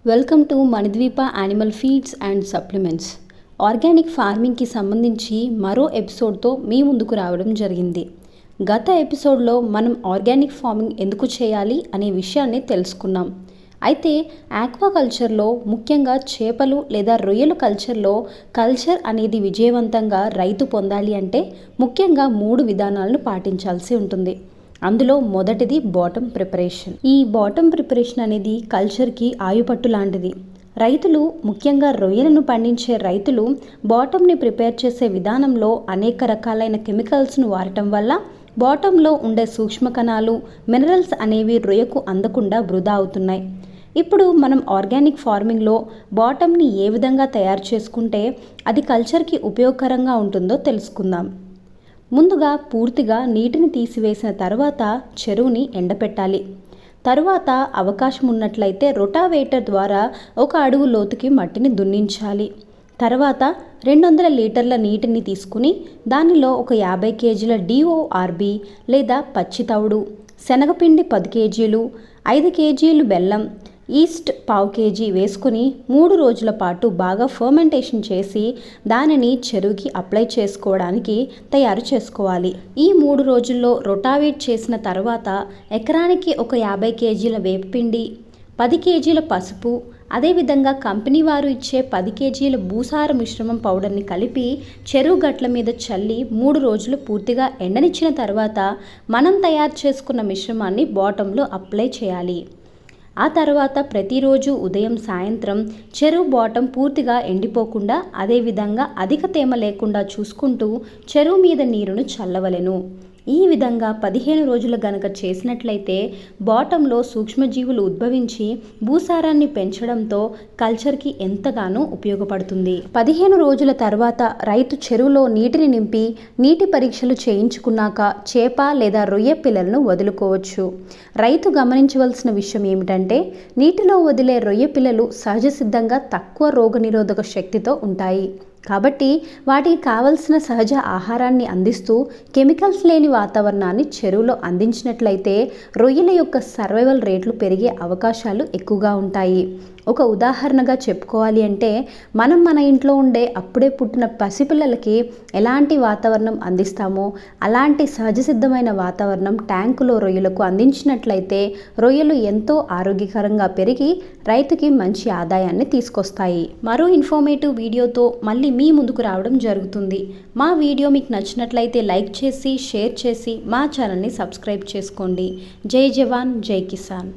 Welcome to Manidweepa animal feeds and supplements. Organic ఫార్మింగ్కి సంబంధించి మరో ఎపిసోడ్తో మీ ముందుకు రావడం జరిగింది. గత ఎపిసోడ్లో మనం ఆర్గానిక్ ఫార్మింగ్ ఎందుకు చేయాలి అనే విషయాన్ని తెలుసుకున్నాం. అయితే ఆక్వాకల్చర్లో ముఖ్యంగా చేపలు లేదా రొయ్యల కల్చర్ అనేది విజయవంతంగా రైతు పొందాలి అంటే ముఖ్యంగా 3 విధానాలను పాటించాల్సి ఉంటుంది. అందులో మొదటిది బాటమ్ ప్రిపరేషన్. ఈ బాటమ్ ప్రిపరేషన్ అనేది కల్చర్కి ఆయుపట్టు లాంటిది. రైతులు, ముఖ్యంగా రొయ్యలను పండించే రైతులు బాటమ్ని ప్రిపేర్ చేసే విధానంలో అనేక రకాలైన కెమికల్స్ను వాడటం వల్ల బాటంలో ఉండే సూక్ష్మ కణాలు, మినరల్స్ అనేవి రొయ్యకు అందకుండా వృధా అవుతున్నాయి. ఇప్పుడు మనం ఆర్గానిక్ ఫార్మింగ్లో బాటమ్ని ఏ విధంగా తయారు చేసుకుంటే అది కల్చర్కి ఉపయోగకరంగా ఉంటుందో తెలుసుకుందాం. ముందుగా పూర్తిగా నీటిని తీసివేసిన తర్వాత చెరువుని ఎండపెట్టాలి. తరువాత అవకాశం ఉన్నట్లయితే రొటావేటర్ ద్వారా 1 అడుగు లోతుకి మట్టిని దున్నించాలి. తర్వాత 200 లీటర్ల నీటిని తీసుకుని దానిలో ఒక 50 కేజీల DORB లేదా పచ్చి తవుడు, శనగపిండి 10 కేజీలు, 5 కేజీలు బెల్లం, ఈస్ట్ 1/2 కేజీ వేసుకుని 3 రోజుల పాటు బాగా ఫర్మెంటేషన్ చేసి దానిని చెరువుకి అప్లై చేసుకోవడానికి తయారు చేసుకోవాలి. ఈ 3 రోజుల్లో రొటావేట్ చేసిన తర్వాత ఎకరానికి ఒక 50 కేజీల వేపపిండి, 10 కేజీల పసుపు, అదేవిధంగా కంపెనీ వారు ఇచ్చే 10 కేజీల భూసార మిశ్రమం పౌడర్ని కలిపి చెరువు గట్ల మీద చల్లి 3 రోజులు పూర్తిగా ఎండనిచ్చిన తర్వాత మనం తయారు చేసుకున్న మిశ్రమాన్ని బాటంలో అప్లై చేయాలి. ఆ తర్వాత ప్రతిరోజు ఉదయం సాయంత్రం చెరువు బాటం పూర్తిగా ఎండిపోకుండా, అదేవిధంగా అధిక తేమ లేకుండా చూసుకుంటూ చెరువు మీద నీరును చల్లవలెను. ఈ విధంగా 15 రోజులు గనక చేసినట్లయితే బాటంలో సూక్ష్మజీవులు ఉద్భవించి భూసారాన్ని పెంచడంతో కల్చర్కి ఎంతగానో ఉపయోగపడుతుంది. 15 రోజుల తర్వాత రైతు చెరువులో నీటిని నింపి నీటి పరీక్షలు చేయించుకున్నాక చేప లేదా రొయ్య పిల్లలను వదులుకోవచ్చు. రైతు గమనించవలసిన విషయం ఏమిటంటే నీటిలో వదిలే రొయ్య పిల్లలు సహజ సిద్ధంగా తక్కువ రోగనిరోధక శక్తితో ఉంటాయి. కాబట్టి వాటికి కావలసిన సహజ ఆహారాన్ని అందిస్తూ కెమికల్స్ లేని వాతావరణాన్ని చెరువులో అందించినట్లయితే రొయ్యల యొక్క సర్వైవల్ రేట్లు పెరిగే అవకాశాలు ఎక్కువగా ఉంటాయి. ఒక ఉదాహరణగా చెప్పుకోవాలి అంటే మన ఇంట్లో ఉండే అప్పుడే పుట్టిన పసిపిల్లలకి ఎలాంటి వాతావరణం అందిస్తామో అలాంటి సహజ సిద్ధమైన వాతావరణం ట్యాంకులో రొయ్యలకు అందించినట్లయితే రొయ్యలు ఎంతో ఆరోగ్యకరంగా పెరిగి రైతుకి మంచి ఆదాయాన్ని తీసుకొస్తాయి. మరో ఇన్ఫర్మేటివ్ వీడియోతో మళ్ళీ మీ ముందుకు రావడం జరుగుతుంది. మా వీడియో మీకు నచ్చినట్లయితే లైక్ చేసి, షేర్ చేసి మా ఛానల్ని సబ్స్క్రైబ్ చేసుకోండి. జై జవాన్, జై కిసాన్.